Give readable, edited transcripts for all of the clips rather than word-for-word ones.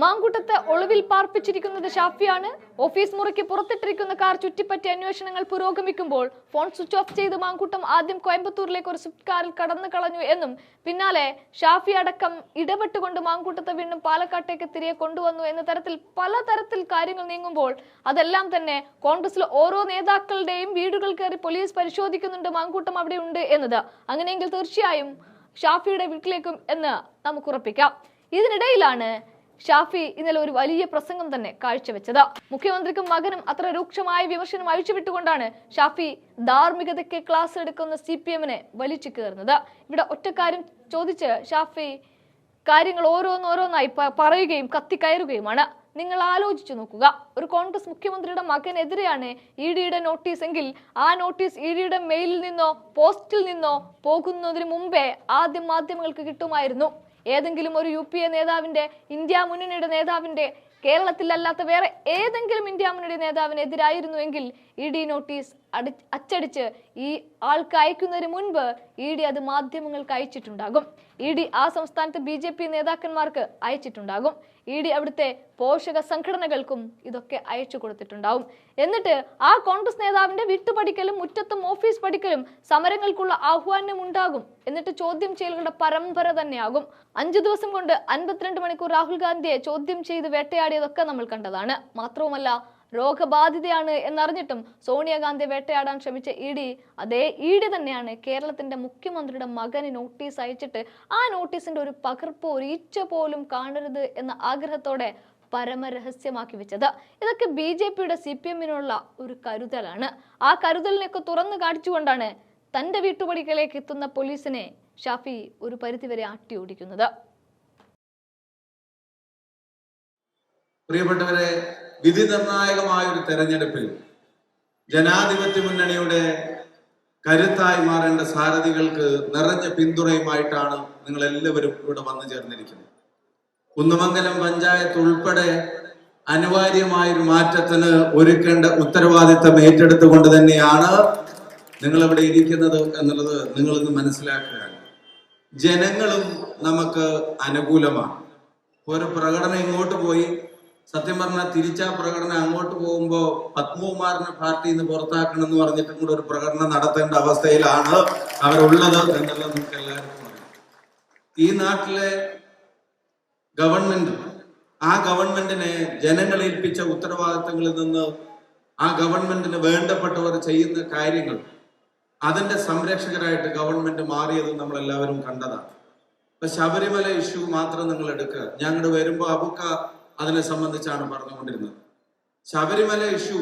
മാങ്കൂട്ടത്ത് ഒളിവിൽ പാർപ്പിച്ചിരിക്കുന്നത് ഷാഫിയാണ്. ഓഫീസ് മുറിക്ക് പുറത്തിട്ടിരിക്കുന്ന കാർ ചുറ്റിപ്പറ്റി അന്വേഷണങ്ങൾ പുരോഗമിക്കുമ്പോൾ ഫോൺ സ്വിച്ച് ഓഫ് ചെയ്ത് മാങ്കൂട്ടം ആദ്യം കോയമ്പത്തൂരിലേക്ക് ഒരു സ്വിഫ്റ്റ് കാറിൽ കടന്നു കളഞ്ഞു എന്നും പിന്നാലെ ഷാഫി അടക്കം ഇടപെട്ടുകൊണ്ട് മാങ്കൂട്ടത്തെ വീണ്ടും പാലക്കാട്ടേക്ക് തിരികെ കൊണ്ടുവന്നു എന്ന തരത്തിൽ പലതരത്തിൽ കാര്യങ്ങൾ നീങ്ങുമ്പോൾ അതെല്ലാം തന്നെ കോൺഗ്രസിലെ ഓരോ നേതാക്കളുടെയും വീടുകൾ കയറി പോലീസ് പരിശോധിക്കുന്നുണ്ട്, മാങ്കൂട്ടം അവിടെ ഉണ്ട് എന്നത്. അങ്ങനെയെങ്കിൽ തീർച്ചയായും ഷാഫിയുടെ വീട്ടിലേക്കും എന്ന് നമുക്ക് ഉറപ്പിക്കാം. ഇതിനിടയിലാണ് ഷാഫി ഇന്നലെ ഒരു വലിയ പ്രസംഗം തന്നെ കാഴ്ചവെച്ചത്. മുഖ്യമന്ത്രിക്കും മകനും അത്ര രൂക്ഷമായ വിമർശനം അഴിച്ചുവിട്ടുകൊണ്ടാണ് ഷാഫി ധാർമ്മികതയ്ക്ക് ക്ലാസ് എടുക്കുന്ന CPM-നെ വലിച്ചു കയറുന്നത്. ഇവിടെ ഒറ്റക്കാര്യം ചോദിച്ച് ഷാഫി കാര്യങ്ങൾ ഓരോന്നോരോന്നായി പറയുകയും കത്തിക്കയറുകയുമാണ്. നിങ്ങൾ ആലോചിച്ചു നോക്കുക, ഒരു കോൺഗ്രസ് മുഖ്യമന്ത്രിയുടെ മകനെതിരെയാണ് ED-യുടെ നോട്ടീസ് എങ്കിൽ ആ നോട്ടീസ് ED-യുടെ മെയിലിൽ നിന്നോ പോസ്റ്റിൽ നിന്നോ പോകുന്നതിന് മുമ്പേ ആദ്യം മാധ്യമങ്ങൾക്ക് കിട്ടുമായിരുന്നു. ഏതെങ്കിലും ഒരു UPA നേതാവിന്റെ, ഇന്ത്യ മുന്നണിയുടെ നേതാവിന്റെ, കേരളത്തിലല്ലാത്ത വേറെ ഏതെങ്കിലും ഇന്ത്യ മുന്നണി നേതാവിനെതിരായിരുന്നുവെങ്കിൽ ED നോട്ടീസ് അച്ചടിച്ച് ഈ ആൾക്ക് അയക്കുന്നതിന് മുൻപ് ED അത് മാധ്യമങ്ങൾക്ക് അയച്ചിട്ടുണ്ടാകും. ED ആ സംസ്ഥാനത്തെ BJP നേതാക്കന്മാർക്ക് അയച്ചിട്ടുണ്ടാകും. ED അവിടുത്തെ പോഷക സംഘടനകൾക്കും ഇതൊക്കെ അയച്ചു കൊടുത്തിട്ടുണ്ടാവും. എന്നിട്ട് ആ കോൺഗ്രസ് നേതാവിന്റെ വീട്ടുപടിക്കലും മുറ്റത്തും ഓഫീസ് പഠിക്കലും സമരങ്ങൾക്കുള്ള ആഹ്വാനം ഉണ്ടാകും. എന്നിട്ട് ചോദ്യം ചെയ്യലുകളുടെ പരമ്പര തന്നെയാകും. 5 ദിവസം കൊണ്ട് 52 മണിക്കൂർ രാഹുൽ ഗാന്ധിയെ ചോദ്യം ചെയ്ത് വേട്ടയാടിയതൊക്കെ നമ്മൾ കണ്ടതാണ്. മാത്രവുമല്ല, രോഗബാധിതയാണ് എന്നറിഞ്ഞിട്ടും സോണിയാഗാന്ധിയെ വേട്ടയാടാൻ ശ്രമിച്ച അതേ ED തന്നെയാണ് കേരളത്തിന്റെ മുഖ്യമന്ത്രിയുടെ മകന് നോട്ടീസ് അയച്ചിട്ട് ആ നോട്ടീസിന്റെ ഒരു പകർപ്പ് ഒരു ഈച്ച പോലും കാണരുത് എന്ന ആഗ്രഹത്തോടെ പരമരഹസ്യമാക്കി വെച്ചത്. ഇതൊക്കെ BJP-യുടെ CPM-നുള്ള ഒരു കരുതലാണ്. ആ കരുതലിനൊക്കെ തുറന്നു കാണിച്ചുകൊണ്ടാണ് തന്റെ വീട്ടുപടിക്കലേക്ക് എത്തുന്ന പോലീസിനെ ഷാഫി ഒരു പരിധിവരെ ആട്ടി ഓടിക്കുന്നത്. പ്രിയപ്പെട്ടവരെ, വിധി നിർണായകമായ ഒരു തെരഞ്ഞെടുപ്പിൽ ജനാധിപത്യ മുന്നണിയുടെ കരുത്തായി മാറേണ്ട സാരഥികൾക്ക് നിറഞ്ഞ പിന്തുണയുമായിട്ടാണ് നിങ്ങൾ എല്ലാവരും ഇവിടെ വന്നു ചേർന്നിരിക്കുന്നത്. കുന്നമംഗലം പഞ്ചായത്ത് ഉൾപ്പെടെ അനിവാര്യമായൊരു മാറ്റത്തിന് ഒരുക്കേണ്ട ഉത്തരവാദിത്തം ഏറ്റെടുത്തുകൊണ്ട് തന്നെയാണ് നിങ്ങൾ ഇവിടെ ഇരിക്കുന്നത് എന്നുള്ളത് നിങ്ങളിന്ന് മനസ്സിലാക്കുകയാണ്. ജനങ്ങളും നമുക്ക് അനുകൂലമാണ്. ഒരു പ്രകടനം ഇങ്ങോട്ട് പോയി, സത്യം പറഞ്ഞാൽ തിരിച്ചാ പ്രകടനം അങ്ങോട്ട് പോകുമ്പോൾ പത്മകുമാറിനെ പാർട്ടിയിൽ നിന്ന് പുറത്താക്കണം എന്ന് പറഞ്ഞിട്ടും കൂടെ ഒരു പ്രകടനം നടത്തേണ്ട അവസ്ഥയിലാണ് അവരുള്ളത് എന്നുള്ളത് നമുക്ക് എല്ലാവർക്കും അറിയാം. ഈ നാട്ടിലെ ഗവൺമെന്റ്, ആ ഗവൺമെന്റിനെ ജനങ്ങൾ ഏൽപ്പിച്ച ഉത്തരവാദിത്തങ്ങളിൽ നിന്ന് ആ ഗവൺമെന്റിന് വേണ്ടപ്പെട്ടവർ ചെയ്യുന്ന കാര്യങ്ങൾ, അതിന്റെ സംരക്ഷകരായിട്ട് ഗവൺമെന്റ് മാറിയത് നമ്മൾ എല്ലാവരും കണ്ടതാണ്. ഇപ്പൊ ശബരിമല ഇഷ്യൂ മാത്രം നിങ്ങൾ എടുക്കുക. ഞങ്ങൾ വരുമ്പോ അബുക്ക അതിനെ സംബന്ധിച്ചാണ് പറഞ്ഞുകൊണ്ടിരുന്നത്. ശബരിമല ഇഷ്യൂ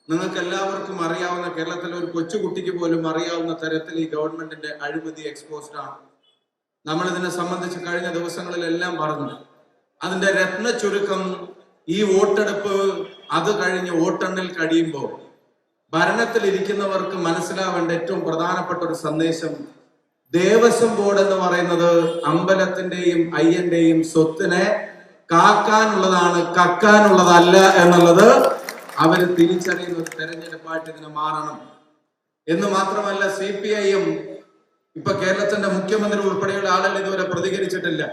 നിങ്ങൾക്ക് എല്ലാവർക്കും അറിയാവുന്ന, കേരളത്തിലെ ഒരു കൊച്ചുകുട്ടിക്ക് പോലും അറിയാവുന്ന തരത്തിൽ ഈ ഗവൺമെന്റിന്റെ അഴിമതി എക്സ്പോസ്ഡ് ആണ്. നമ്മൾ ഇതിനെ സംബന്ധിച്ച് കഴിഞ്ഞ ദിവസങ്ങളിലെല്ലാം പറഞ്ഞു. അതിന്റെ രത്ന ചുരുക്കം, ഈ വോട്ടെടുപ്പ് അത് കഴിഞ്ഞ് വോട്ടെണ്ണൽ കഴിയുമ്പോൾ ഭരണത്തിൽ ഇരിക്കുന്നവർക്ക് മനസ്സിലാവേണ്ട ഏറ്റവും പ്രധാനപ്പെട്ട ഒരു സന്ദേശം, ദേവസ്വം ബോർഡ് എന്ന് പറയുന്നത് അമ്പലത്തിന്റെയും അയ്യന്റെയും സ്വത്തിനെ കാക്കാനുള്ളതാണ്, കക്കാനുള്ളതല്ല എന്നുള്ളത് അവര് തിരിച്ചറിയുന്ന ഒരു തെരഞ്ഞെടുപ്പായിട്ട് ഇതിന് മാറണം. എന്ന് മാത്രമല്ല, CPIM ഇപ്പൊ കേരളത്തിന്റെ മുഖ്യമന്ത്രി ഉൾപ്പെടെയുള്ള ആളുകൾ ഇതുവരെ പ്രതികരിച്ചിട്ടില്ല.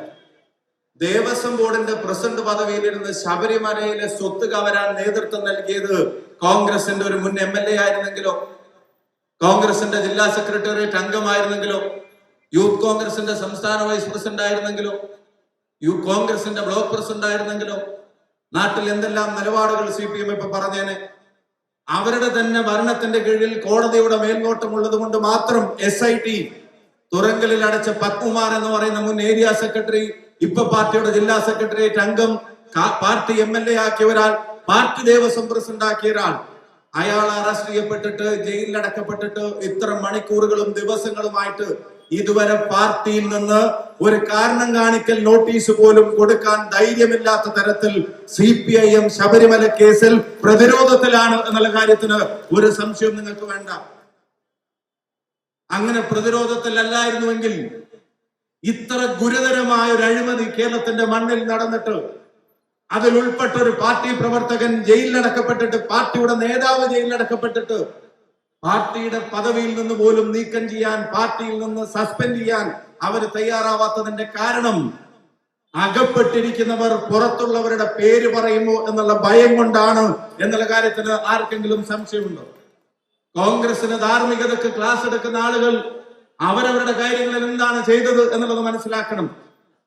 ദേവസ്വം ബോർഡിന്റെ പ്രസിഡന്റ് പദവിയിലിരുന്ന് ശബരിമലയിലെ സ്വത്ത് കവരാൻ നേതൃത്വം നൽകിയത് കോൺഗ്രസിന്റെ ഒരു മുൻ MLA ആയിരുന്നെങ്കിലോ, കോൺഗ്രസിന്റെ ജില്ലാ സെക്രട്ടേറിയറ്റ് അംഗമായിരുന്നെങ്കിലോ, യൂത്ത് കോൺഗ്രസിന്റെ സംസ്ഥാന വൈസ് പ്രസിഡന്റ് ആയിരുന്നെങ്കിലോ, കോൺഗ്രസിന്റെ ബ്ലോക്ക് പ്രസിഡന്റ് ആയിരുന്നെങ്കിലോ, നാട്ടിൽ എന്തെല്ലാം നിലപാടുകൾ CPM ഇപ്പൊ പറഞ്ഞേനെ. അവരുടെ തന്നെ ഭരണത്തിന്റെ കീഴിൽ കോടതിയുടെ മേൽനോട്ടമുള്ളത് കൊണ്ട് മാത്രം SIT തുറങ്കലിൽ അടച്ച പത്മകുമാർ എന്ന് പറയുന്ന മുൻ ഏരിയ സെക്രട്ടറി, ഇപ്പൊ പാർട്ടിയുടെ ജില്ലാ സെക്രട്ടേറിയറ്റ് അംഗം, പാർട്ടി MLA ആക്കിയ ഒരാൾ, പാർട്ടി ദേവസ്വം പ്രസിഡന്റ് ആക്കിയ ഒരാൾ, അയാൾ അറസ്റ്റ് ചെയ്യപ്പെട്ടിട്ട് ജയിലിൽ അടക്കപ്പെട്ടിട്ട് ഇത്ര മണിക്കൂറുകളും ദിവസങ്ങളുമായിട്ട് ഇതുവരെ പാർട്ടിയിൽ നിന്ന് ഒരു കാരണം കാണിക്കൽ നോട്ടീസ് പോലും കൊടുക്കാൻ ധൈര്യമില്ലാത്ത തരത്തിൽ CPIM ശബരിമല കേസിൽ പ്രതിരോധത്തിലാണ് എന്നുള്ള കാര്യത്തിന് ഒരു സംശയവും നിങ്ങൾക്ക് വേണ്ട. അങ്ങനെ പ്രതിരോധത്തിലല്ലായിരുന്നുവെങ്കിൽ ഇത്ര ഗുരുതരമായ ഒരു അഴിമതി കേരളത്തിന്റെ മണ്ണിൽ നടന്നിട്ട് അതിൽ ഉൾപ്പെട്ട ഒരു പാർട്ടി പ്രവർത്തകൻ ജയിലിലടക്കപ്പെട്ടിട്ട്, പാർട്ടിയുടെ നേതാവ് ജയിലിലടക്കപ്പെട്ടിട്ട് പാർട്ടിയുടെ പദവിയിൽ നിന്ന് പോലും നീക്കം ചെയ്യാൻ, പാർട്ടിയിൽ നിന്ന് സസ്പെൻഡ് ചെയ്യാൻ അവർ തയ്യാറാവാത്തതിന്റെ കാരണം അകപ്പെട്ടിരിക്കുന്നവർ പുറത്തുള്ളവരുടെ പേര് പറയുമോ എന്നുള്ള ഭയം കൊണ്ടാണ് എന്നുള്ള കാര്യത്തിന് ആർക്കെങ്കിലും സംശയമുണ്ടോ? കോൺഗ്രസിന് ധാർമ്മികതക്ക് ക്ലാസ് എടുക്കുന്ന ആളുകൾ അവരവരുടെ കാര്യങ്ങളിൽ എന്താണ് ചെയ്തത് എന്നുള്ളത് മനസ്സിലാക്കണം.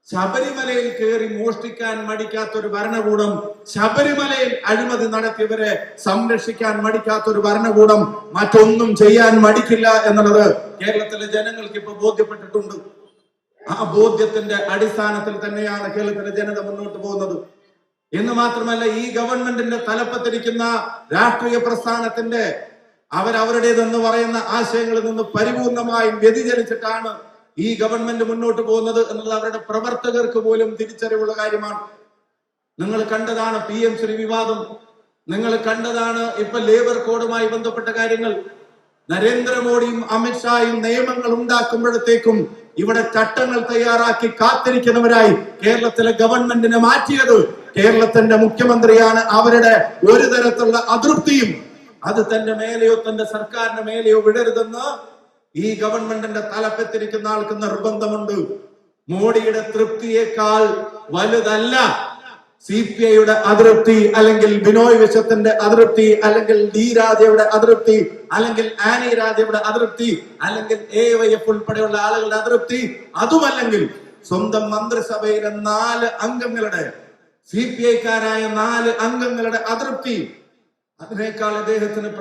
ശബരിമലയിൽ കയറി മോഷ്ടിക്കാൻ മടിക്കാത്ത ഒരു ഭരണകൂടം, ശബരിമലയിൽ അഴിമതി നടത്തിയവരെ സംരക്ഷിക്കാൻ മടിക്കാത്ത ഒരു ഭരണകൂടം മറ്റൊന്നും ചെയ്യാൻ മടിക്കില്ല എന്നുള്ളത് കേരളത്തിലെ ജനങ്ങൾക്ക് ഇപ്പൊ ബോധ്യപ്പെട്ടിട്ടുണ്ട്. ആ ബോധ്യത്തിന്റെ അടിസ്ഥാനത്തിൽ തന്നെയാണ് കേരളത്തിലെ ജനത മുന്നോട്ട് പോകുന്നത്. എന്ന് മാത്രമല്ല, ഈ ഗവൺമെന്റിന്റെ തലപ്പത്തിരിക്കുന്ന രാഷ്ട്രീയ പ്രസ്ഥാനത്തിന്റെ അവരവരുടേതെന്ന് പറയുന്ന ആശയങ്ങളിൽ നിന്ന് പരിപൂർണമായും വ്യതിചലിച്ചിട്ടാണ് ഈ ഗവൺമെന്റ് മുന്നോട്ട് പോകുന്നത് എന്നുള്ളത് അവരുടെ പ്രവർത്തകർക്ക് പോലും തിരിച്ചറിവുള്ള കാര്യമാണ്. നിങ്ങൾ കണ്ടതാണ് PM ശ്രീ വിവാദം, നിങ്ങൾ കണ്ടതാണ് ഇപ്പൊ ലേബർ കോഡുമായി ബന്ധപ്പെട്ട കാര്യങ്ങൾ. നരേന്ദ്രമോദിയും അമിത്ഷായും നിയമങ്ങൾ ഉണ്ടാക്കുമ്പോഴത്തേക്കും ഇവിടെ ചട്ടങ്ങൾ തയ്യാറാക്കി കാത്തിരിക്കുന്നവരായി കേരളത്തിലെ ഗവൺമെന്റിനെ മാറ്റിയത് കേരളത്തിന്റെ മുഖ്യമന്ത്രിയാണ്. അവരുടെ ഒരു തരത്തിലുള്ള അതൃപ്തിയും അത് തന്റെ മേലെയോ തന്റെ സർക്കാരിന്റെ മേലെയോ വിടരുതെന്ന് ഈ ഗവൺമെന്റിന്റെ തലപ്പത്തിരിക്കുന്ന ആൾക്ക് നിർബന്ധമുണ്ട്. മോഡിയുടെ തൃപ്തിയേക്കാൾ വലുതല്ല CPIയുടെ അതൃപ്തി, അല്ലെങ്കിൽ ബിനോയ് വിശ്വത്തിന്റെ അതൃപ്തി, അല്ലെങ്കിൽ ഡി രാജയുടെ അതൃപ്തി, അല്ലെങ്കിൽ ആനി രാജയുടെ അതൃപ്തി, അല്ലെങ്കിൽ AYF ഉൾപ്പെടെയുള്ള ആളുകളുടെ അതൃപ്തി, അതുമല്ലെങ്കിൽ സ്വന്തം മന്ത്രിസഭയിലെ 4 അംഗങ്ങളുടെ CPIക്കാരായ 4 അംഗങ്ങളുടെ അതൃപ്തി, അതിനേക്കാൾ അദ്ദേഹത്തിന്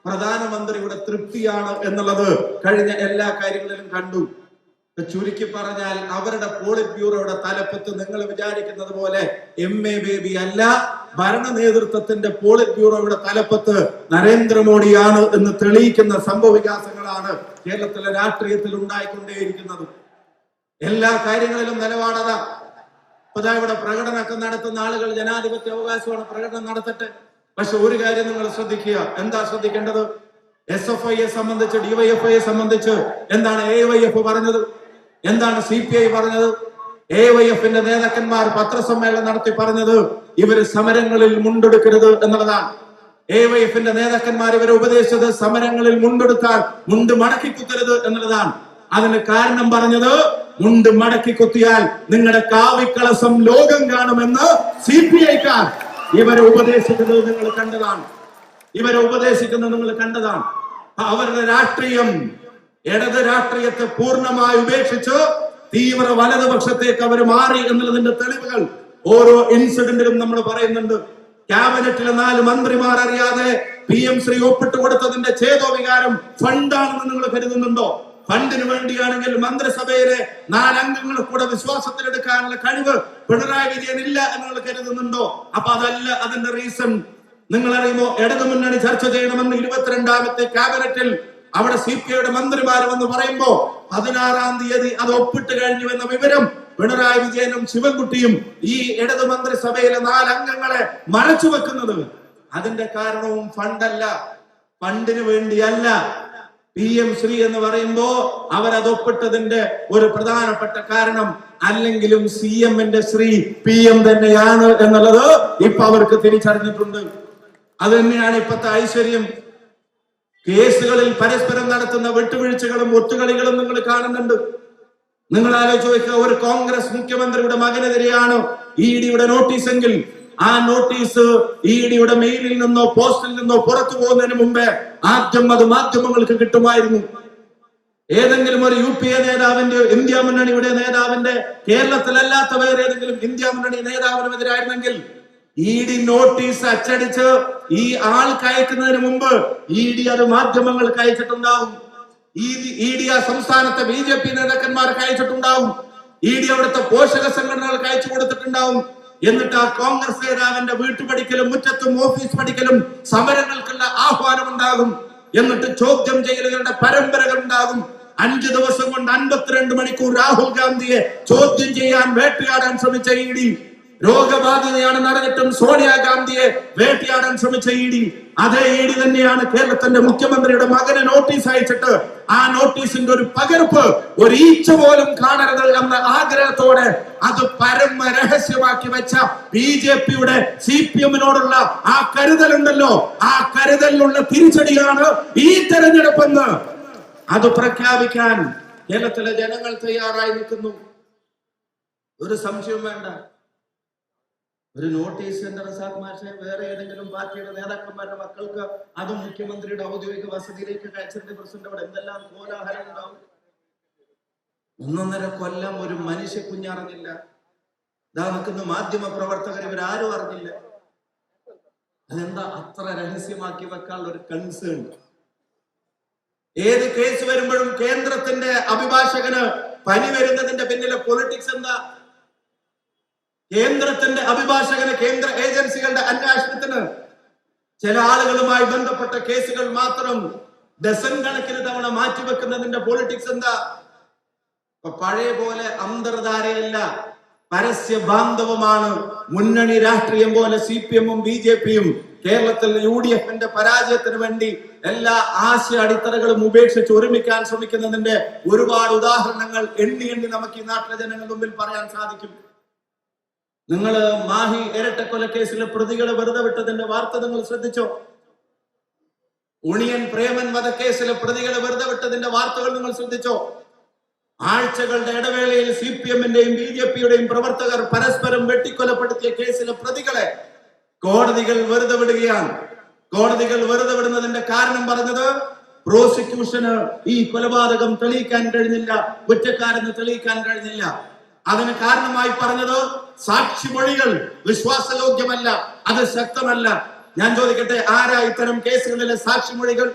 പ്രധാനമന്ത്രിയുടെ തൃപ്തിയാണ് എന്നുള്ളത് കഴിഞ്ഞ എല്ലാ കാര്യങ്ങളിലും കണ്ടു. ചുരുക്കി പറഞ്ഞാൽ അവരുടെ പോളിറ്റ് ബ്യൂറോയുടെ തലപ്പത്ത് നിങ്ങൾ വിചാരിക്കുന്നത് പോലെ MA ബേബി അല്ല, ഭരണ നേതൃത്വത്തിന്റെ പോളിറ്റ് ബ്യൂറോയുടെ തലപ്പത്ത് നരേന്ദ്രമോദിയാണ് എന്ന് തെളിയിക്കുന്ന സംഭവ വികാസങ്ങളാണ് കേരളത്തിലെ രാഷ്ട്രീയത്തിൽ ഉണ്ടായിക്കൊണ്ടേയിരിക്കുന്നത്. എല്ലാ കാര്യങ്ങളിലും നിലപാടത. ഇവിടെ പ്രകടനമൊക്കെ നടത്തുന്ന ആളുകൾ ജനാധിപത്യ അവകാശമാണ്, പ്രകടനം നടത്തട്ടെ. പക്ഷെ ഒരു കാര്യം നിങ്ങൾ ശ്രദ്ധിക്കുക. എന്താ ശ്രദ്ധിക്കേണ്ടത്? SFIയെ സംബന്ധിച്ച്, DYFIയെ സംബന്ധിച്ച് എന്താണ് AYF പറഞ്ഞത്, എന്താണ് CPI പറഞ്ഞത്? AYFന്റെ നേതാക്കന്മാർ പത്രസമ്മേളനം നടത്തി പറഞ്ഞത് ഇവര് സമരങ്ങളിൽ മുണ്ടെടുക്കരുത് എന്നുള്ളതാണ്. AYFന്റെ നേതാക്കന്മാർ ഇവരെ ഉപദേശിച്ചത് സമരങ്ങളിൽ മുണ്ടെടുത്താൽ മുണ്ട് മടക്കി കുത്തരുത് എന്നുള്ളതാണ്. അതിന് കാരണം പറഞ്ഞത്, മുണ്ട് മടക്കി കുത്തിയാൽ നിങ്ങളുടെ കാവിക്കളസം ലോകം കാണുമെന്ന് CPIക്കാർ ഇവരെ ഉപദേശിക്കുന്നത് നിങ്ങൾ കണ്ടതാണ്. അവരുടെ രാഷ്ട്രീയം, ഇടത് രാഷ്ട്രീയത്തെ പൂർണ്ണമായി ഉപേക്ഷിച്ച് തീവ്ര വലതുപക്ഷത്തേക്ക് അവർ മാറി എന്നുള്ളതിന്റെ തെളിവുകൾ ഓരോ ഇൻസിഡന്റിലും നമ്മൾ പറയുന്നുണ്ട്. ക്യാബിനറ്റിലെ 4 മന്ത്രിമാർ അറിയാതെ PM ശ്രീ ഒപ്പിട്ട് കൊടുത്തതിന്റെ ഛേദോവികാരം ഫണ്ടാണെന്ന് നിങ്ങൾ കരുതുന്നുണ്ടോ? ഫണ്ടിന് വേണ്ടിയാണെങ്കിൽ മന്ത്രിസഭയിലെ 4 അംഗങ്ങൾ കൂടെ വിശ്വാസത്തിലെടുക്കാനുള്ള കഴിവ് പിണറായി വിജയൻ ഇല്ല എന്ന് കരുതുന്നുണ്ടോ? അപ്പൊ അതല്ല അതിന്റെ റീസൺ. നിങ്ങൾ അറിയുമോ, ഇടതുമുന്നണി ചർച്ച ചെയ്യണമെന്ന് 22ാമത്തെ ക്യാബിനറ്റിൽ അവിടെ CPIയുടെ മന്ത്രിമാർ വന്ന് പറയുമ്പോ 16-ാം തീയതി അത് ഒപ്പിട്ട് കഴിഞ്ഞു എന്ന വിവരം പിണറായി വിജയനും ശിവൻകുട്ടിയും ഈ ഇടതു മന്ത്രിസഭയിലെ 4 അംഗങ്ങളെ മറച്ചു വെക്കുന്നത്. അതിന്റെ കാരണവും ഫണ്ടല്ല, ഫണ്ടിന് വേണ്ടിയല്ല. PM ശ്രീ എന്ന് പറയുമ്പോ അവരത് ഒപ്പിട്ടതിന്റെ ഒരു പ്രധാനപ്പെട്ട കാരണം അല്ലെങ്കിലും CMന്റെ ശ്രീ PM തന്നെയാണ് എന്നുള്ളത് ഇപ്പൊ അവർക്ക് തിരിച്ചറിഞ്ഞിട്ടുണ്ട്. അത് തന്നെയാണ് ഇപ്പത്തെ ഐശ്വര്യം. കേസുകളിൽ പരസ്പരം നടത്തുന്ന വിട്ടുവീഴ്ചകളും ഒത്തുകളികളും നിങ്ങൾ കാണുന്നുണ്ട്. നിങ്ങൾ ആലോചിച്ച് നോക്കുക, ഒരു കോൺഗ്രസ് മുഖ്യമന്ത്രിയുടെ മകനെതിരെയാണ് EDയുടെ നോട്ടീസ് എങ്കിൽ ആ നോട്ടീസ് EDയുടെ മെയിലിൽ നിന്നോ പോസ്റ്റിൽ നിന്നോ പുറത്തു പോകുന്നതിന് മുമ്പേ ആദ്യം അത് മാധ്യമങ്ങൾക്ക് കിട്ടുമായിരുന്നു. ഏതെങ്കിലും ഒരു UPA നേതാവിന്റെ, ഇന്ത്യ മുന്നണിയുടെ നേതാവിന്റെ, കേരളത്തിലല്ലാത്ത വേറെ ഏതെങ്കിലും ഇന്ത്യ മുന്നണി നേതാവിനെതിരായിരുന്നെങ്കിൽ ED നോട്ടീസ് അച്ചടിച്ച് ഈ ആൾക്ക് അയക്കുന്നതിന് മുമ്പ് ED അത് മാധ്യമങ്ങൾക്ക് അയച്ചിട്ടുണ്ടാവും. ED ആ സംസ്ഥാനത്തെ BJP നേതാക്കന്മാർക്ക് അയച്ചിട്ടുണ്ടാവും. ED അവിടുത്തെ പോഷക സംഘടനകൾക്ക് അയച്ചു കൊടുത്തിട്ടുണ്ടാവും. എന്നിട്ട് ആ കോൺഗ്രസ് നേതാവിന്റെ വീട്ടുപടിക്കലും മുറ്റത്തും ഓഫീസ് പഠിക്കലും സമരങ്ങൾക്കുള്ള ആഹ്വാനം ഉണ്ടാകും. എന്നിട്ട് ചോദ്യം ചെയ്യലുകളുടെ പരമ്പരകൾ ഉണ്ടാകും. 5 ദിവസം കൊണ്ട് 52 മണിക്കൂർ രാഹുൽ ഗാന്ധിയെ ചോദ്യം ചെയ്യാൻ വേട്ടയാടാൻ ശ്രമിച്ച ED, രോഗബാധിതയാണെന്ന് അറിഞ്ഞിട്ടും സോണിയാഗാന്ധിയെ വേട്ടയാടാൻ ശ്രമിച്ച ED, അതേ ED തന്നെയാണ് കേരളത്തിന്റെ മുഖ്യമന്ത്രിയുടെ മകന് നോട്ടീസ് അയച്ചിട്ട് ആ നോട്ടീസിന്റെ ഒരു പകർപ്പ് ഒരു ഈച്ച പോലും കാണരുത് എന്ന ആഗ്രഹത്തോടെ അത് പരമ രഹസ്യമാക്കി വെച്ച BJPയുടെ CPMനോടുള്ള ആ കരുതലുണ്ടല്ലോ, ആ കരുതലിനുള്ള തിരിച്ചടിയാണ് ഈ തെരഞ്ഞെടുപ്പെന്ന് അത് പ്രഖ്യാപിക്കാൻ കേരളത്തിലെ ജനങ്ങൾ തയ്യാറായി നിൽക്കുന്നു. ഒരു സംശയവും വേണ്ട. ഒരു നോട്ടീസ് എന്റെ റസാഖ് മാഷെ വേറെ ഏതെങ്കിലും പാർട്ടിയുടെ നേതാക്കന്മാരുടെ മക്കൾക്ക് അതും മുഖ്യമന്ത്രിയുടെ ഔദ്യോഗിക വസതിയിലേക്ക് അയച്ചിട്ട് പ്രസിഡന്റ് അവിടെ എന്തെല്ലാം കോലാഹലം ഉണ്ടാവും. 1.5 കൊല്ലം ഒരു മനുഷ്യ കുഞ്ഞറിഞ്ഞില്ല. ഇതാ നിൽക്കുന്ന മാധ്യമ പ്രവർത്തകർ ഇവരാരും അറിഞ്ഞില്ല. അതെന്താ അത്ര രഹസ്യമാക്കി വെക്കാനുള്ള ഒരു കൺസേൺ? ഏത് കേസ് വരുമ്പോഴും കേന്ദ്രത്തിന്റെ അഭിഭാഷകന് പനി വരുന്നതിന്റെ പിന്നിലെ പൊളിറ്റിക്സ് എന്താ? കേന്ദ്രത്തിന്റെ അഭിഭാഷകന് കേന്ദ്ര ഏജൻസികളുടെ അന്വേഷണത്തിന് ചില ആളുകളുമായി ബന്ധപ്പെട്ട കേസുകൾ മാത്രം ഡസൻ കണക്കിന് തവണ മാറ്റിവെക്കുന്നതിന്റെ പൊളിറ്റിക്സ് എന്താ? പഴയ പോലെ അന്തർധാരയല്ല, പരസ്യ ബാന്ധവമാണ്. മുന്നണി രാഷ്ട്രീയം പോലെ CPM-ഉം BJP-യും കേരളത്തിൽ UDF-ന്റെ പരാജയത്തിന് വേണ്ടി എല്ലാ ആശയ അടിത്തറകളും ഉപേക്ഷിച്ച് ഒരുമിക്കാൻ ശ്രമിക്കുന്നതിന്റെ ഒരുപാട് ഉദാഹരണങ്ങൾ എണ്ണി എണ്ണി നമുക്ക് ഈ നാട്ടിലെ ജനങ്ങളുടെ മുമ്പിൽ പറയാൻ സാധിക്കും. നിങ്ങൾ മാഹി ഇരട്ടക്കൊലക്കേസിലെ പ്രതികളെ വെറുതെ വിട്ടതിന്റെ വാർത്ത നിങ്ങൾ ശ്രദ്ധിച്ചോ? ഉണിയൻ പ്രേമൻ വധക്കേസിലെ പ്രതികളെ വെറുതെ വിട്ടതിന്റെ വാർത്തകൾ നിങ്ങൾ ശ്രദ്ധിച്ചോ? ആഴ്ചകളുടെ ഇടവേളയിൽ CPM-ന്റെയും BJP-യുടെയും പ്രവർത്തകർ പരസ്പരം വെട്ടിക്കൊലപ്പെടുത്തിയ കേസിലെ പ്രതികളെ കോടതികൾ വെറുതെ വിടുകയാണ്. കോടതികൾ വെറുതെ വിടുന്നതിന്റെ കാരണം പറഞ്ഞത് പ്രോസിക്യൂഷന് ഈ കൊലപാതകം തെളിയിക്കാൻ കഴിഞ്ഞില്ല, കുറ്റക്കാരെന്ന് തെളിയിക്കാൻ കഴിഞ്ഞില്ല. അതിന് കാരണമായി പറഞ്ഞത് സാക്ഷിമൊഴികൾ വിശ്വാസയോഗ്യമല്ല, അത് ശക്തമല്ല. ഞാൻ ചോദിക്കട്ടെ, ആരാ ഇത്തരം കേസുകളിലെ സാക്ഷിമൊഴികൾ?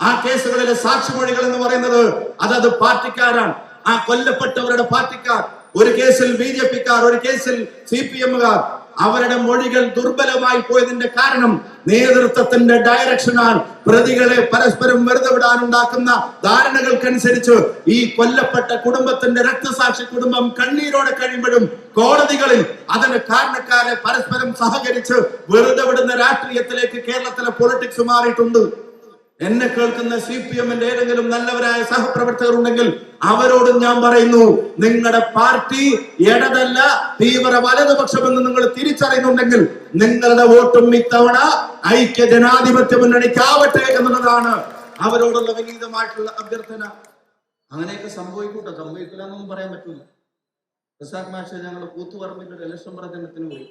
ആ കേസുകളിലെ സാക്ഷിമൊഴികൾ എന്ന് പറയുന്നത് അതത് പാർട്ടിക്കാരാണ്. ആ കൊല്ലപ്പെട്ടവരുടെ പാർട്ടിക്കാർ, ഒരു കേസിൽ BJP-ക്കാർ, ഒരു കേസിൽ CPM-കാർ. അവരുടെ മൊഴികൾ ദുർബലമായി പോയതിന്റെ കാരണം നേതൃത്വത്തിന്റെ ഡയറക്ഷനാൽ പ്രതികളെ പരസ്പരം വെറുതെ വിടാനുണ്ടാക്കുന്ന ധാരണകൾക്കനുസരിച്ച് ഈ കൊല്ലപ്പെട്ട കുടുംബത്തിന്റെ രക്തസാക്ഷി കുടുംബം കണ്ണീരോടെ കഴിയുമ്പോഴും കോടതികളിൽ അതിന് കാരണക്കാരെ പരസ്പരം സഹകരിച്ച് വെറുതെ വിടുന്ന രാഷ്ട്രീയത്തിലേക്ക് കേരളത്തിലെ പൊളിറ്റിക്സ് മാറിയിട്ടുണ്ട്. എന്നെ കേൾക്കുന്ന CPM-ന്റെ ഏതെങ്കിലും നല്ലവരായ സഹപ്രവർത്തകർ ഉണ്ടെങ്കിൽ അവരോടും ഞാൻ പറയുന്നു, നിങ്ങളുടെ പാർട്ടി ഇടതല്ല, തീവ്ര വലതുപക്ഷമെന്ന് നിങ്ങൾ തിരിച്ചറിയുന്നുണ്ടെങ്കിൽ നിങ്ങളുടെ വോട്ടും ഇത്തവണ ഐക്യ ജനാധിപത്യ മുന്നണിക്കാവട്ടെ എന്നുള്ളതാണ് അവരോടുള്ള വിനീതമായിട്ടുള്ള അഭ്യർത്ഥന. അങ്ങനെയൊക്കെ സംഭവിക്കൂട്ടോ, സംഭവിക്കില്ല എന്നൊന്നും പറയാൻ പറ്റൂല. റസാഖ് മാഷെ ഞങ്ങൾ കൂത്തുപറമ്പിൽ ഒരു ഇലക്ഷൻ പ്രചരണത്തിന് പോയി.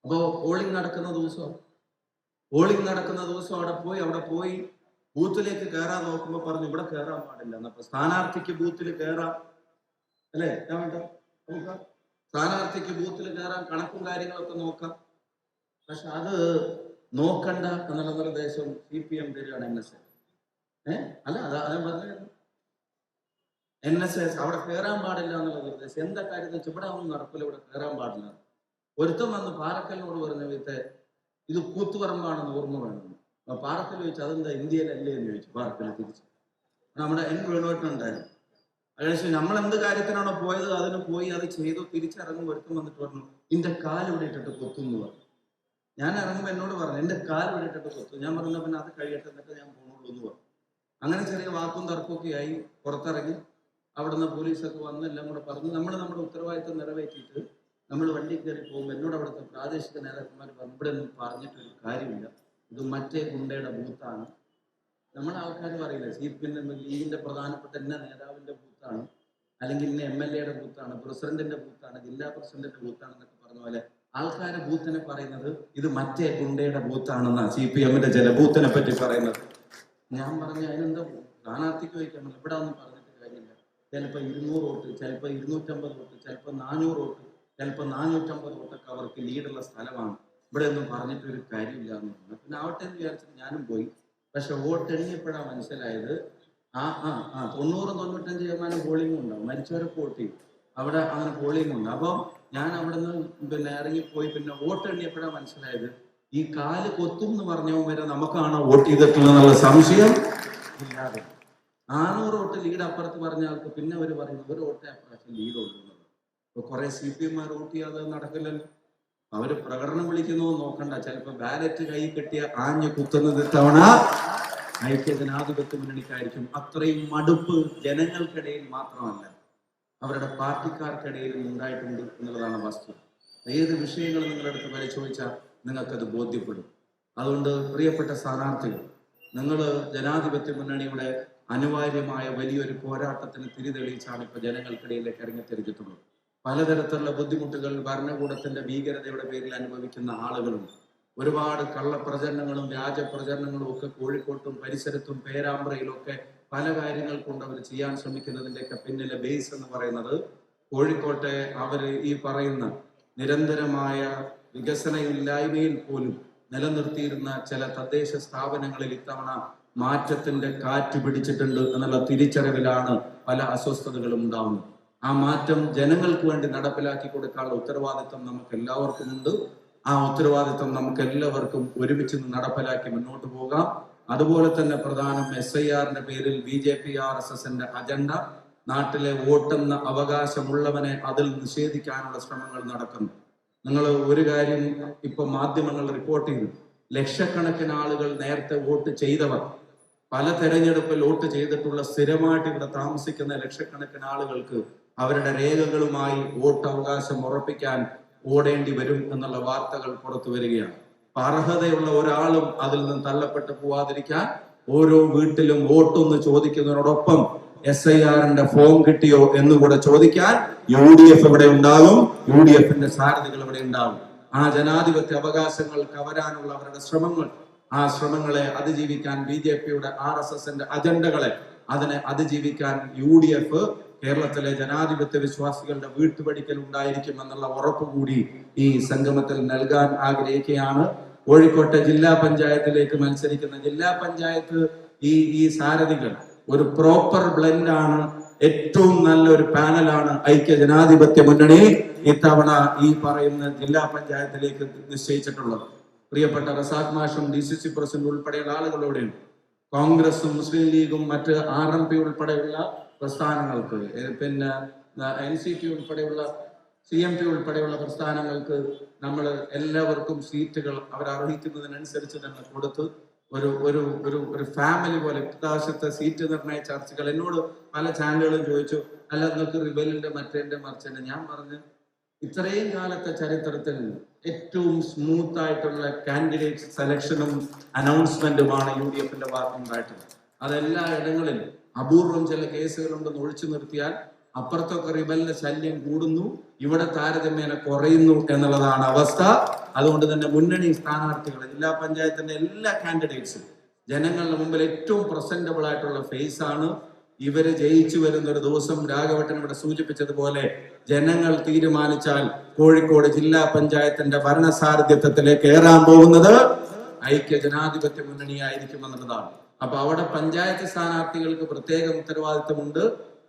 അപ്പോ പോളിംഗ് നടക്കുന്ന ദിവസം അവിടെ പോയി ബൂത്തിലേക്ക് കയറാൻ നോക്കുമ്പോ പറഞ്ഞു ഇവിടെ കയറാൻ പാടില്ല. അപ്പൊ സ്ഥാനാർത്ഥിക്ക് ബൂത്തിൽ കയറാം അല്ലേ? നോക്കാം, സ്ഥാനാർത്ഥിക്ക് ബൂത്തിൽ കയറാൻ കണക്കും കാര്യങ്ങളൊക്കെ നോക്കാം. പക്ഷെ അത് നോക്കണ്ട എന്നുള്ള നിർദ്ദേശം CPM തരികയാണ്. അല്ല അത് പറഞ്ഞത് NSS അവിടെ കയറാൻ പാടില്ല എന്നുള്ള നിർദ്ദേശം. എന്താ കാര്യം വെച്ചാൽ ഇവിടെ ഒന്നും നടക്കില്ല, ഇവിടെ കയറാൻ പാടില്ല. ഒരുത്തം വന്ന് പാറക്കലിനോട് പറഞ്ഞ വിധത്തെ ഇത് കൂത്തുപറമ്പാണെന്ന് ഓർമ്മ വേണം. പാറക്കൽ ചോദിച്ചു അതെന്താ ഇന്ത്യയിലല്ലേ എന്ന് ചോദിച്ചു. പാറക്കൽ തിരിച്ചു നമ്മുടെ വേണുവേട്ടനുണ്ടായിരുന്നു. അതായത് നമ്മൾ എന്ത് കാര്യത്തിനാണോ പോയത് അതിന് പോയി അത് ചെയ്തു. തിരിച്ചിറങ്ങും ഒരുത്തം വന്നിട്ട് പറഞ്ഞു എന്റെ കാല് ഇവിടെ ഇട്ടിട്ട് കൊത്തും എന്ന് പറഞ്ഞു. ഞാൻ ഇറങ്ങുമ്പോൾ എന്നോട് പറഞ്ഞു എന്റെ കാല് ഇവിടെ ഇട്ടിട്ട് കൊത്തും. ഞാൻ പറഞ്ഞ പിന്നെ അത് കഴിയട്ടെ എന്നിട്ട് ഞാൻ പോകുള്ളൂ എന്ന് പറഞ്ഞു. അങ്ങനെ ചെറിയ വാക്കും തർക്കമൊക്കെ ആയി. പുറത്തിറങ്ങി അവിടുന്ന് പോലീസൊക്കെ വന്ന് എല്ലാം കൂടെ പറഞ്ഞു. നമ്മുടെ ഉത്തരവാദിത്വം നിറവേറ്റിയിട്ട് നമ്മൾ വണ്ടി കയറി പോകുമ്പോൾ എന്നോട് അവിടുത്തെ പ്രാദേശിക നേതാക്കന്മാർ പറഞ്ഞു ഇവിടെ ഒന്നും പറഞ്ഞിട്ടൊരു കാര്യമില്ല, ഇത് മറ്റേ ഗുണ്ടയുടെ ബൂത്താണ്. നമ്മുടെ ആൾക്കാർ പറയില്ല CPM ലീഗിന്റെ പ്രധാനപ്പെട്ട എന്നെ നേതാവിന്റെ ബൂത്താണ്, അല്ലെങ്കിൽ ഇന്ന MLA-യുടെ ബൂത്താണ്, പ്രസിഡന്റിന്റെ ബൂത്താണ്, ജില്ലാ പ്രസിഡന്റിന്റെ ബൂത്താണെന്നൊക്കെ പറഞ്ഞ പോലെ ആൾക്കാരെ ബൂത്തിനെ പറയുന്നത് ഇത് മറ്റേ ഗുണ്ടയുടെ ബൂത്താണെന്നാണ് CPM-ന്റെ ചില ബൂത്തിനെ പറ്റി പറയുന്നത്. ഞാൻ പറഞ്ഞു അതിനെന്താ സ്ഥാനാർത്ഥിക്ക് വയ്ക്കാൻ ഇവിടെ ഒന്നും പറഞ്ഞിട്ട് കാര്യമില്ല. ചിലപ്പോൾ 200 വോട്ട്, ചിലപ്പോൾ 250 വോട്ട്, ചിലപ്പോൾ 400 വോട്ട്, ചിലപ്പോൾ 450 വോട്ടൊക്കെ അവർക്ക് ലീഡുള്ള സ്ഥലമാണ്, ഇവിടെ ഒന്നും പറഞ്ഞിട്ടൊരു കാര്യമില്ല എന്ന് പറഞ്ഞു. പിന്നെ ആവട്ടെ എന്ന് വിചാരിച്ചിട്ട് ഞാനും പോയി. പക്ഷെ വോട്ട് എണ്ണിയപ്പോഴാണ് മനസ്സിലായത് 90-95% പോളിംഗ് ഉണ്ടാവും. മരിച്ചവരൊക്കെ വോട്ട് ചെയ്യും, അവിടെ അങ്ങനെ പോളിംഗ് ഉണ്ട്. അപ്പോൾ ഞാൻ അവിടെ നിന്ന് ഇറങ്ങിപ്പോയി. പിന്നെ വോട്ട് എണ്ണിയപ്പോഴാണ് മനസ്സിലായത് ഈ കാല് കൊത്തും എന്ന് പറഞ്ഞവൻ വരെ നമുക്കാണോ വോട്ട് ചെയ്തിട്ടുള്ള സംശയം ഇല്ലാതെ 400 വോട്ട് ലീഡ് അപ്പുറത്ത് പറഞ്ഞ ആൾക്ക് പിന്നെ അവർ പറയുന്നത് ഒരു വോട്ടേ അപ്പുറത്ത് ലീഡ് ഉള്ളൂ. ഇപ്പൊ കുറെ CPM-മാർ വോട്ട് ചെയ്യാതെ നടക്കില്ലല്ലോ. അവര് പ്രകടനം വിളിക്കുന്നു നോക്കണ്ട, ചിലപ്പോ ബാലറ്റ് കൈ കെട്ടിയ ആഞ്ഞു കുത്തുന്നത് തവണ ഐക്യ ജനാധിപത്യ മുന്നണിക്കായിരിക്കും. അത്രയും മടുപ്പ് ജനങ്ങൾക്കിടയിൽ മാത്രമല്ല അവരുടെ പാർട്ടിക്കാർക്കിടയിലും ഉണ്ടായിട്ടുണ്ട് എന്നുള്ളതാണ് വസ്തുത. ഏത് വിഷയങ്ങൾ നിങ്ങളെടുത്ത് പരിശോധിച്ചാൽ നിങ്ങൾക്കത് ബോധ്യപ്പെടും. അതുകൊണ്ട് പ്രിയപ്പെട്ട സ്ഥാനാർത്ഥികൾ, നിങ്ങൾ ജനാധിപത്യ മുന്നണിയുടെ അനിവാര്യമായ വലിയൊരു പോരാട്ടത്തിന് തിരിതെളിയിച്ചാണ് ഇപ്പൊ ജനങ്ങൾക്കിടയിലേക്ക് ഇറങ്ങിത്തിരിച്ചിട്ടുള്ളത്. പലതരത്തിലുള്ള ബുദ്ധിമുട്ടുകൾ ഭരണകൂടത്തിന്റെ ഭീകരതയുടെ പേരിൽ അനുഭവിക്കുന്ന ആളുകളുണ്ട്. ഒരുപാട് കള്ളപ്രചരണങ്ങളും വ്യാജ പ്രചരണങ്ങളും ഒക്കെ കോഴിക്കോട്ടും പരിസരത്തും പേരാമ്പ്രയിലും ഒക്കെ പല കാര്യങ്ങൾ കൊണ്ട് അവർ ചെയ്യാൻ ശ്രമിക്കുന്നതിൻ്റെയൊക്കെ പിന്നിലെ ബേസ് എന്ന് പറയുന്നത് കോഴിക്കോട്ടെ അവര് ഈ പറയുന്ന നിരന്തരമായ വികസനമില്ലായ്മയിൽ പോലും നിലനിർത്തിയിരുന്ന ചില തദ്ദേശ സ്ഥാപനങ്ങളിൽ ഇത്തവണ മാറ്റത്തിന്റെ കാറ്റ് പിടിച്ചിട്ടുണ്ട് എന്നുള്ള തിരിച്ചറിവിലാണ് പല അസ്വസ്ഥതകളും ഉണ്ടാവുന്നത്. ആ മാറ്റം ജനങ്ങൾക്ക് വേണ്ടി നടപ്പിലാക്കി കൊടുക്കാനുള്ള ഉത്തരവാദിത്വം നമുക്ക് എല്ലാവർക്കും ഉണ്ട്. ആ ഉത്തരവാദിത്വം നമുക്ക് എല്ലാവർക്കും ഒരുമിച്ച് നടപ്പിലാക്കി മുന്നോട്ട് പോകാം. അതുപോലെ തന്നെ പ്രധാനം SIR-ന്റെ പേരിൽ BJP RSSന്റെ അജണ്ട, നാട്ടിലെ വോട്ടെന്ന അവകാശമുള്ളവനെ അതിൽ നിഷേധിക്കാനുള്ള ശ്രമങ്ങൾ നടക്കുന്നു. നിങ്ങൾ ഒരു കാര്യം ഇപ്പൊ മാധ്യമങ്ങൾ റിപ്പോർട്ട് ചെയ്തു, ലക്ഷക്കണക്കിന് ആളുകൾ നേരത്തെ വോട്ട് ചെയ്തവർ, പല തെരഞ്ഞെടുപ്പിൽ വോട്ട് ചെയ്തിട്ടുള്ള സ്ഥിരമായിട്ട് ഇവിടെ താമസിക്കുന്ന ലക്ഷക്കണക്കിന് ആളുകൾക്ക് അവരുടെ രേഖകളുമായി വോട്ട് അവകാശം ഉറപ്പിക്കാൻ ഓടേണ്ടി വരും എന്നുള്ള വാർത്തകൾ പുറത്തു വരികയാണ്. അർഹതയുള്ള ഒരാളും അതിൽ നിന്ന് തള്ളപ്പെട്ടു പോവാതിരിക്കാൻ ഓരോ വീട്ടിലും വോട്ടൊന്ന് ചോദിക്കുന്നതിനോടൊപ്പം SIR-ന്റെ ഫോം കിട്ടിയോ എന്നുകൂടെ ചോദിക്കാൻ UDF ഇവിടെ ഉണ്ടാകും, UDF-ന്റെ സാരഥികൾ ഇവിടെ ഉണ്ടാകും. ആ ജനാധിപത്യ അവകാശങ്ങൾ കവരാനുള്ള അവരുടെ ശ്രമങ്ങൾ, ആ ശ്രമങ്ങളെ അതിജീവിക്കാൻ BJP-യുടെ RSS-ന്റെ അജണ്ടകളെ അതിനെ അതിജീവിക്കാൻ UDF കേരളത്തിലെ ജനാധിപത്യ വിശ്വാസികളുടെ വീട്ടുപടിക്കൽ ഉണ്ടായിരിക്കും എന്നുള്ള ഉറപ്പ് കൂടി ഈ സംഗമത്തിൽ നൽകാൻ ആഗ്രഹിക്കുകയാണ്. കോഴിക്കോട്ടെ ജില്ലാ പഞ്ചായത്തിലേക്ക് മത്സരിക്കുന്ന ജില്ലാ പഞ്ചായത്ത് ഈ സാരഥികൾ ഒരു പ്രോപ്പർ ബ്ലെൻഡ് ആണ്. ഏറ്റവും നല്ലൊരു പാനലാണ് ഐക്യ ജനാധിപത്യ മുന്നണി ഇത്തവണ ഈ പറയുന്ന ജില്ലാ പഞ്ചായത്തിലേക്ക് നിശ്ചയിച്ചിട്ടുള്ളത്. പ്രിയപ്പെട്ട റസാഖ് മാഷും DCC പ്രസിഡന്റ് ഉൾപ്പെടെയുള്ള ആളുകളോടെയും കോൺഗ്രസും മുസ്ലിം ലീഗും മറ്റ് RMP ഉൾപ്പെടെയുള്ള പ്രസ്ഥാനങ്ങൾക്ക്, പിന്നെ NCP ഉൾപ്പെടെയുള്ള CMP ഉൾപ്പെടെയുള്ള പ്രസ്ഥാനങ്ങൾക്ക് നമ്മൾ എല്ലാവർക്കും സീറ്റുകൾ അവർ അർഹിക്കുന്നതിനനുസരിച്ച് തന്നെ കൊടുത്ത് ഒരു ഫാമിലി പോലെ ഇപ്രാവശ്യത്തെ സീറ്റ് നിർണയ ചർച്ചകൾ എന്നോട് പല ചാനലുകളും ചോദിച്ചു, അല്ല നിങ്ങൾക്ക് റിബലിന്റെ മറ്റേന്റെ മറിച്ചന്റെ. ഞാൻ പറഞ്ഞു, ഇത്രയും കാലത്തെ ചരിത്രത്തിൽ ഏറ്റവും സ്മൂത്ത് ആയിട്ടുള്ള കാൻഡിഡേറ്റ് സെലക്ഷനും അനൗൺസ്മെന്റുമാണ് UDF-ന്റെ ഭാഗത്തുണ്ടായിട്ടുള്ളത്. അതെല്ലാ ഇടങ്ങളിലും അപൂർവം ചില കേസുകളുണ്ടെന്ന് ഒഴിച്ചു നിർത്തിയാൽ അപ്പുറത്തൊക്കെ റിബലിന്റെ ശല്യം കൂടുന്നു, ഇവിടെ താരതമ്യേന കുറയുന്നു എന്നുള്ളതാണ് അവസ്ഥ. അതുകൊണ്ട് തന്നെ മുന്നണി സ്ഥാനാർത്ഥികൾ, ജില്ലാ പഞ്ചായത്തിന്റെ എല്ലാ കാൻഡിഡേറ്റ്സും ജനങ്ങളുടെ മുമ്പിൽ ഏറ്റവും പ്രസന്റബിൾ ആയിട്ടുള്ള ഫേസ് ആണ്. ഇവര് ജയിച്ചു വരുന്ന ഒരു ദിവസം രാഘവട്ടൻ ഇവിടെ സൂചിപ്പിച്ചതുപോലെ ജനങ്ങൾ തീരുമാനിച്ചാൽ കോഴിക്കോട് ജില്ലാ പഞ്ചായത്തിന്റെ ഭരണസാരഥ്യത്വത്തിലേക്ക് ഏറാൻ പോകുന്നത് ഐക്യ ജനാധിപത്യ മുന്നണിയായിരിക്കും എന്നുള്ളതാണ്. അപ്പൊ അവിടെ പഞ്ചായത്ത് സ്ഥാനാർത്ഥികൾക്ക് പ്രത്യേക ഉത്തരവാദിത്വമുണ്ട്.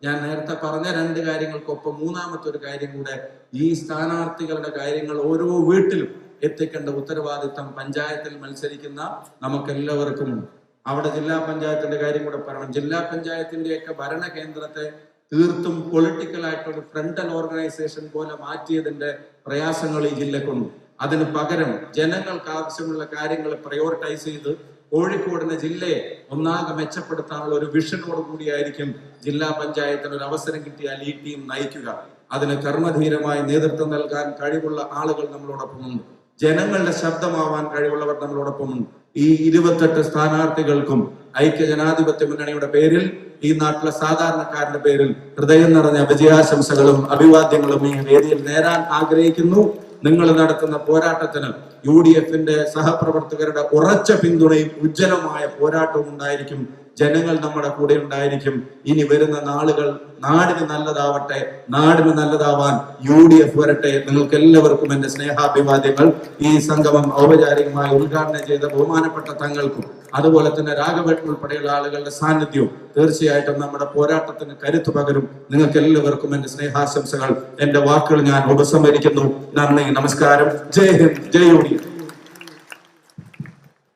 ഞാൻ നേരത്തെ പറഞ്ഞ രണ്ട് കാര്യങ്ങൾക്കൊപ്പം മൂന്നാമത്തെ ഒരു കാര്യം കൂടെ, ഈ സ്ഥാനാർത്ഥികളുടെ കാര്യങ്ങൾ ഓരോ വീട്ടിലും എത്തിക്കേണ്ട ഉത്തരവാദിത്വം പഞ്ചായത്തിൽ മത്സരിക്കുന്ന നമുക്കെല്ലാവർക്കും ഉണ്ട്. അവിടെ ജില്ലാ പഞ്ചായത്തിന്റെ കാര്യം കൂടെ പറയണം. ജില്ലാ പഞ്ചായത്തിന്റെയൊക്കെ ഭരണ കേന്ദ്രത്തെ തീർത്തും പൊളിറ്റിക്കൽ ആയിട്ടൊരു ഫ്രണ്ടൽ ഓർഗനൈസേഷൻ പോലെ മാറ്റിയതിന്റെ പ്രയാസങ്ങൾ ഈ ജില്ലക്കുണ്ട്. അതിന് പകരം ജനങ്ങൾക്ക് ആവശ്യമുള്ള കാര്യങ്ങൾ പ്രയോറിറ്റൈസ് ചെയ്ത് കോഴിക്കോടിനെ ജില്ലയെ ഒന്നാകെ മെച്ചപ്പെടുത്താനുള്ള ഒരു വിഷനോട് കൂടിയായിരിക്കും ജില്ലാ പഞ്ചായത്തിന് ഒരു അവസരം കിട്ടിയാൽ ഈ ടീം നയിക്കുക. അതിന് കർമ്മധീരമായി നേതൃത്വം നൽകാൻ കഴിവുള്ള ആളുകൾ നമ്മളോടൊപ്പമുണ്ട്. ജനങ്ങളുടെ ശബ്ദമാവാൻ കഴിവുള്ളവർ നമ്മളോടൊപ്പമുണ്ട്. ഈ 28 സ്ഥാനാർത്ഥികൾക്കും ഐക്യ ജനാധിപത്യ മുന്നണിയുടെ പേരിൽ, ഈ നാട്ടിലെ സാധാരണക്കാരന്റെ പേരിൽ ഹൃദയം നിറഞ്ഞ വിജയാശംസകളും അഭിവാദ്യങ്ങളും ഈ വേദിയിൽ നേരാൻ ആഗ്രഹിക്കുന്നു. നിങ്ങൾ നടത്തുന്ന പോരാട്ടത്തിന് UDF-ന്റെ സഹപ്രവർത്തകരുടെ ഉറച്ച പിന്തുണയും ഉജ്ജ്വലമായ പോരാട്ടവും ഉണ്ടായിരിക്കും. ജനങ്ങൾ നമ്മുടെ കൂടെ ഉണ്ടായിരിക്കും. ഇനി വരുന്ന നാളുകൾ നാടിന് നല്ലതാവട്ടെ, നാടിന് നല്ലതാവാൻ UDF വരട്ടെ. നിങ്ങൾക്ക് എല്ലാവർക്കും എന്റെ സ്നേഹാഭിവാദ്യങ്ങൾ. ഈ സംഗമം ഔപചാരികമായി ഉദ്ഘാടനം ചെയ്ത ബഹുമാനപ്പെട്ട തങ്ങൾക്കും അതുപോലെ തന്നെ രാഘവേട്ടൻ ഉൾപ്പെടെയുള്ള ആളുകളുടെ സാന്നിധ്യവും തീർച്ചയായിട്ടും നമ്മുടെ പോരാട്ടത്തിന് കരുത്തു പകരും. നിങ്ങൾക്ക് എല്ലാവർക്കും എന്റെ സ്നേഹാശംസകൾ. എന്റെ വാക്കുകൾ ഞാൻ ഉപസംഹരിക്കുന്നു. നന്ദി, നമസ്കാരം. ജയ് ഹിന്ദ്, ജയ് UDF.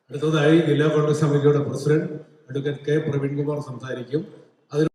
അടുത്തതായി ജില്ലാ കോൺഗ്രസ് കമ്മിറ്റിയുടെ പ്രസിഡന്റ് അഡ്വക്കേറ്റ് K. പ്രവീൺകുമാർ സംസാരിക്കും.